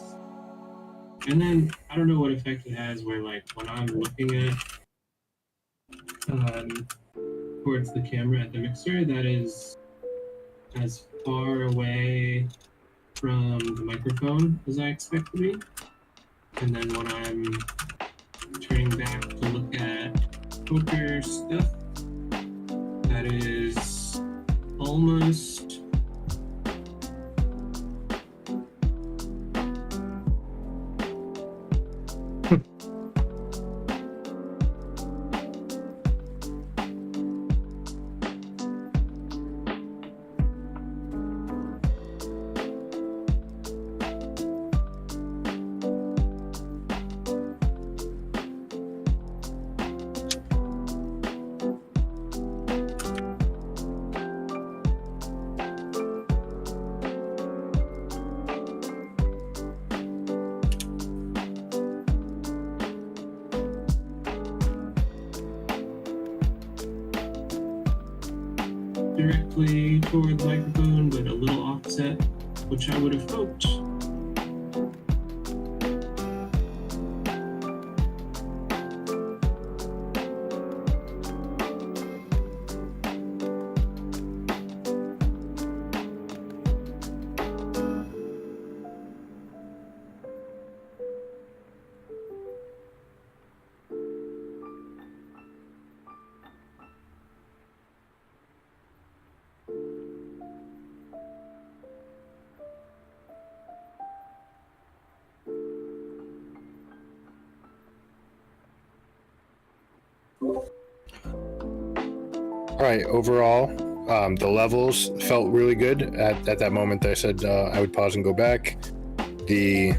And then I don't know what effect it has where like when I'm looking at towards the camera at the mixer, that is as far away from the microphone as I expect to be. And then when I'm turning back to look at poker stuff, that is almost directly toward the microphone, but a little offset, which I would have hoped. All right, overall, the levels felt really good. At that moment, I said I would pause and go back. I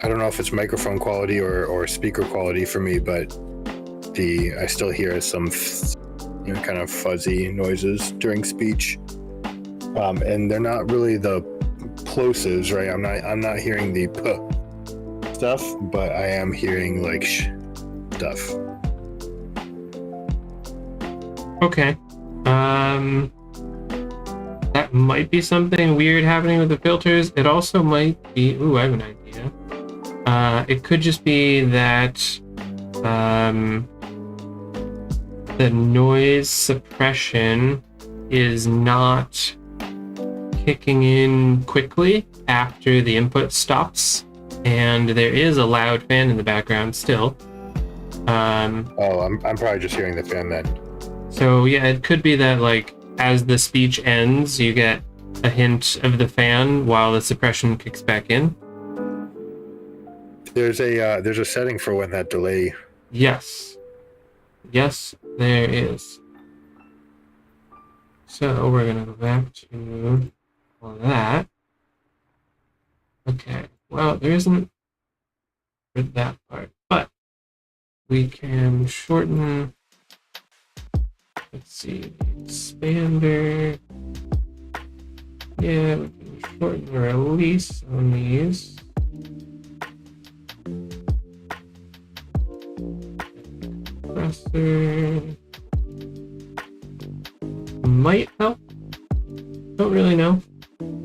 don't know if it's microphone quality or speaker quality for me, but I still hear some kind of fuzzy noises during speech, and they're not really the plosives, right? I'm not hearing the p stuff, but I am hearing like sh stuff. Okay. That might be something weird happening with the filters. It also might be... Ooh, I have an idea. It could just be that the noise suppression is not kicking in quickly after the input stops, and there is a loud fan in the background still. I'm probably just hearing the fan then. So yeah, it could be that like as the speech ends, you get a hint of the fan while the suppression kicks back in. There's a setting for when that delay. Yes, there is. So we're gonna go back to all that. Okay. Well, there isn't for that part, but we can shorten. Let's see, the expander. Yeah, we can shorten the release on these. Compressor might help. Don't really know.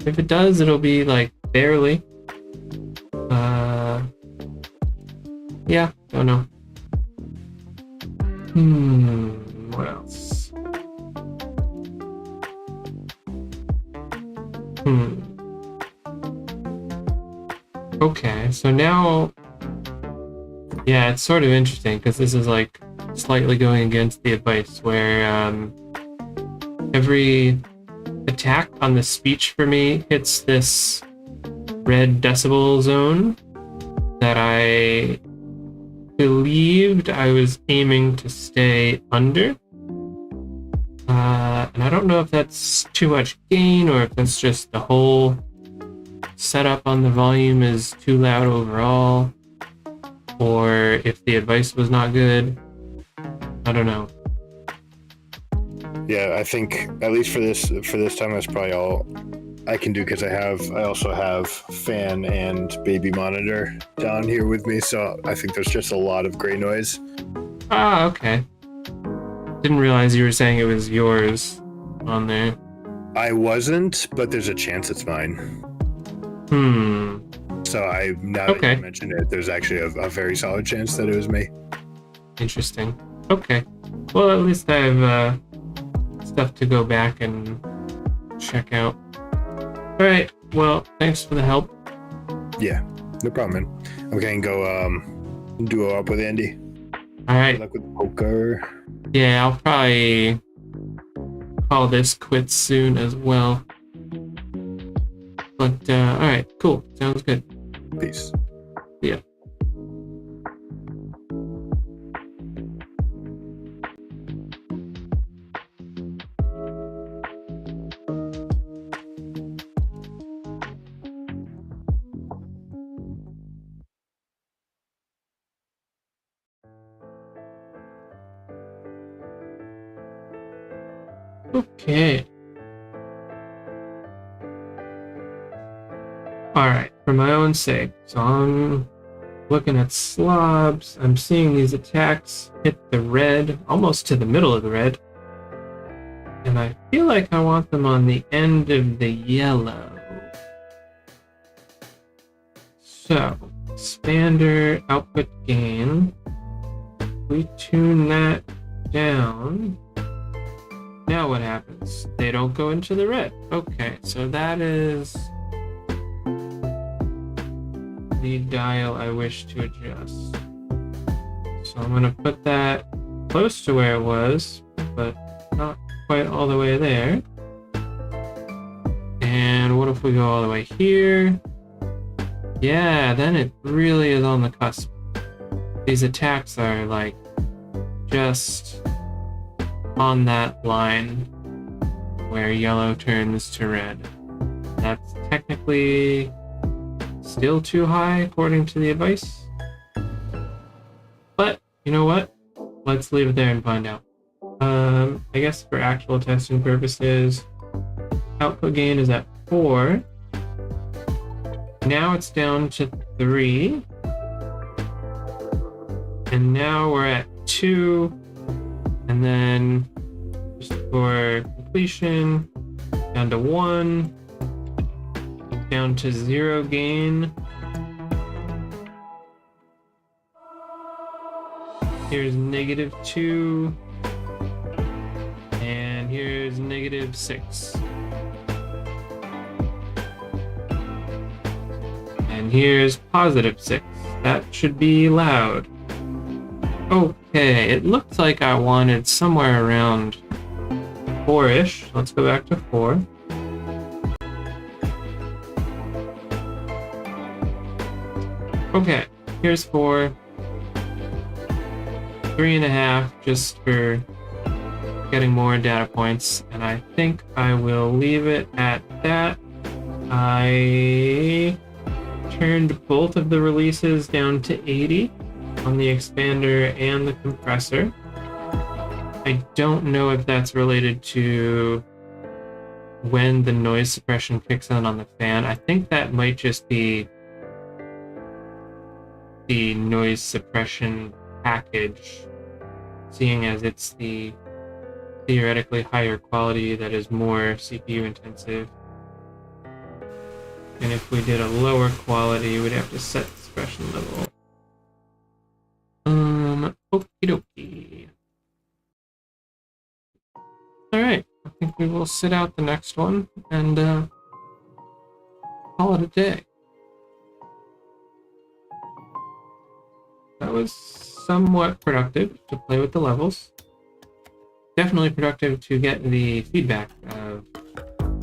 If it does, it'll be like barely. Yeah, don't know. What else? Okay, so now, yeah, it's sort of interesting because this is like slightly going against the advice where every attack on the speech for me hits this red decibel zone that I believed I was aiming to stay under. And I don't know if that's too much gain or if that's just the whole setup on the volume is too loud overall, or if the advice was not good. I don't know. Yeah, I think at least for this time, that's probably all I can do because I also have fan and baby monitor down here with me, so I think there's just a lot of gray noise. Ah, okay. Didn't realize you were saying it was yours on there. I wasn't, but there's a chance it's mine. So now that Okay. you mentioned it, there's actually a very solid chance that it was me. Interesting. Okay. Well, at least I have stuff to go back and check out. All right. Well, thanks for the help. Yeah, no problem, man. Okay, and go duo up with Andy. All right. Good luck with poker. Yeah, I'll probably call this quits soon as well. But all right, cool. Sounds good. Peace. Yeah. Okay. Alright, for my own sake. So I'm looking at slobs. I'm seeing these attacks hit the red, almost to the middle of the red. And I feel like I want them on the end of the yellow. So, expander, output gain. We tune that down. Now what happens? They don't go into the red. Okay, so that is the dial I wish to adjust. So I'm going to put that close to where it was, but not quite all the way there. And what if we go all the way here? Yeah, then it really is on the cusp. These attacks are like just on that line where yellow turns to red. That's technically still too high according to the advice. But you know what? Let's leave it there and find out. I guess for actual testing purposes, output gain is at 4. Now it's down to 3. And now we're at 2. And then just for completion, down to 1, down to 0 gain. Here's -2, and here's -6. And here's +6. That should be loud. Okay, it looked like I wanted somewhere around 4-ish. Let's go back to 4. Okay, here's 4. 3.5 just for getting more data points, and I think I will leave it at that. I turned both of the releases down to 80. On the expander and the compressor. I don't know if that's related to when the noise suppression kicks in on the fan. I think that might just be the noise suppression package, seeing as it's the theoretically higher quality that is more CPU intensive. And if we did a lower quality, we'd have to set the suppression level. Okie dokie. Alright, I think we will sit out the next one and call it a day. That was somewhat productive to play with the levels. Definitely productive to get the feedback of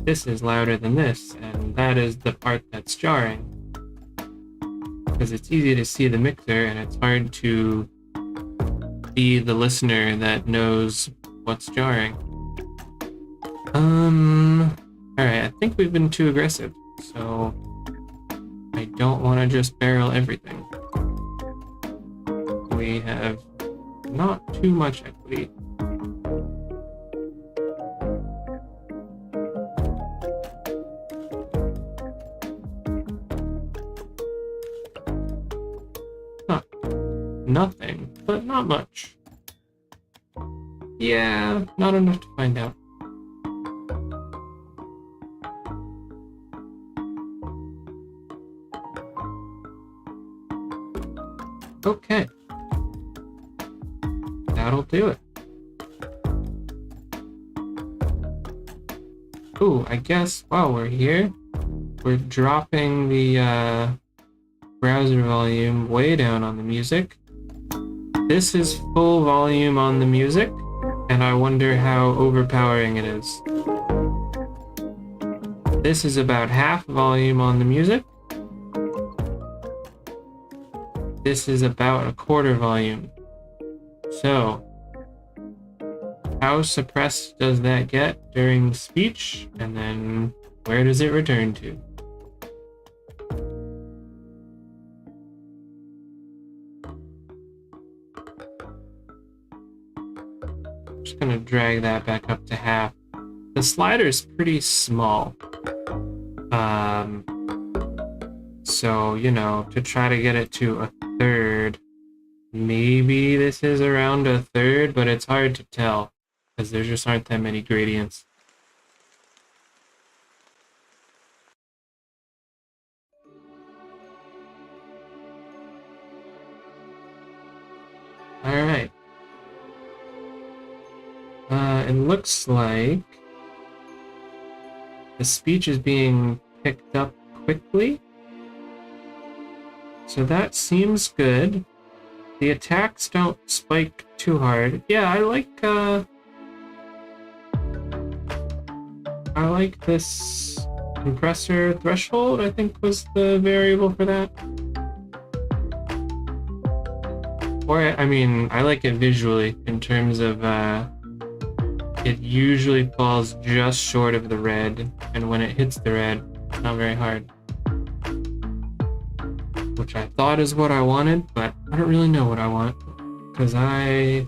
this is louder than this, and that is the part that's jarring. because it's easy to see the mixer and it's hard to be the listener that knows what's jarring. Alright, I think we've been too aggressive, so I don't want to just barrel everything. We have not too much equity. Nothing, but not much. Yeah, not enough to find out. Okay. That'll do it. Ooh, I guess while we're here, we're dropping the browser volume way down on the music. This is full volume on the music, and I wonder how overpowering it is. This is about half volume on the music. This is about a quarter volume. So, how suppressed does that get during speech? And then where does it return to? Just gonna drag that back up to half. The slider's pretty small. So, you know, to try to get it to a third, maybe this is around a third, but it's hard to tell because there just aren't that many gradients. All right. It looks like the speech is being picked up quickly. So that seems good. The attacks don't spike too hard. Yeah, I like this compressor threshold, I think was the variable for that. Or, I mean, I like it visually in terms of, it usually falls just short of the red, and when it hits the red, it's not very hard. Which I thought is what I wanted, but I don't really know what I want, because I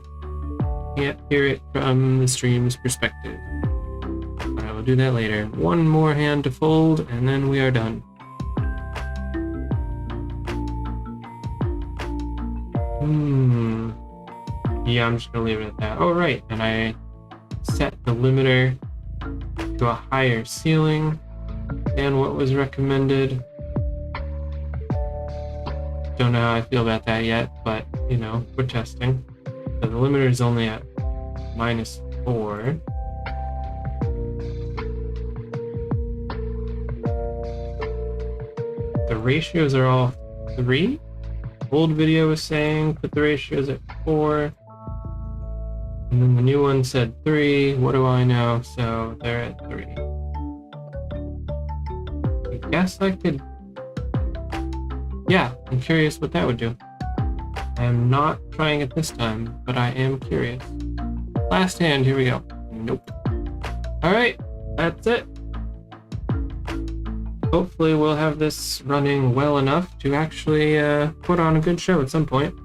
can't hear it from the stream's perspective. But I will do that later. One more hand to fold, and then we are done. Yeah, I'm just gonna leave it at that. Oh, right, and I set the limiter to a higher ceiling than what was recommended. Don't know how I feel about that yet, but, you know, we're testing. So the limiter is only at -4. The ratios are all 3. Old video was saying put the ratios at 4. And then the new one said 3. What do I know? So they're at 3. I guess I could... Yeah, I'm curious what that would do. I am not trying it this time, but I am curious. Last hand, here we go. Nope. Alright, that's it. Hopefully we'll have this running well enough to actually put on a good show at some point.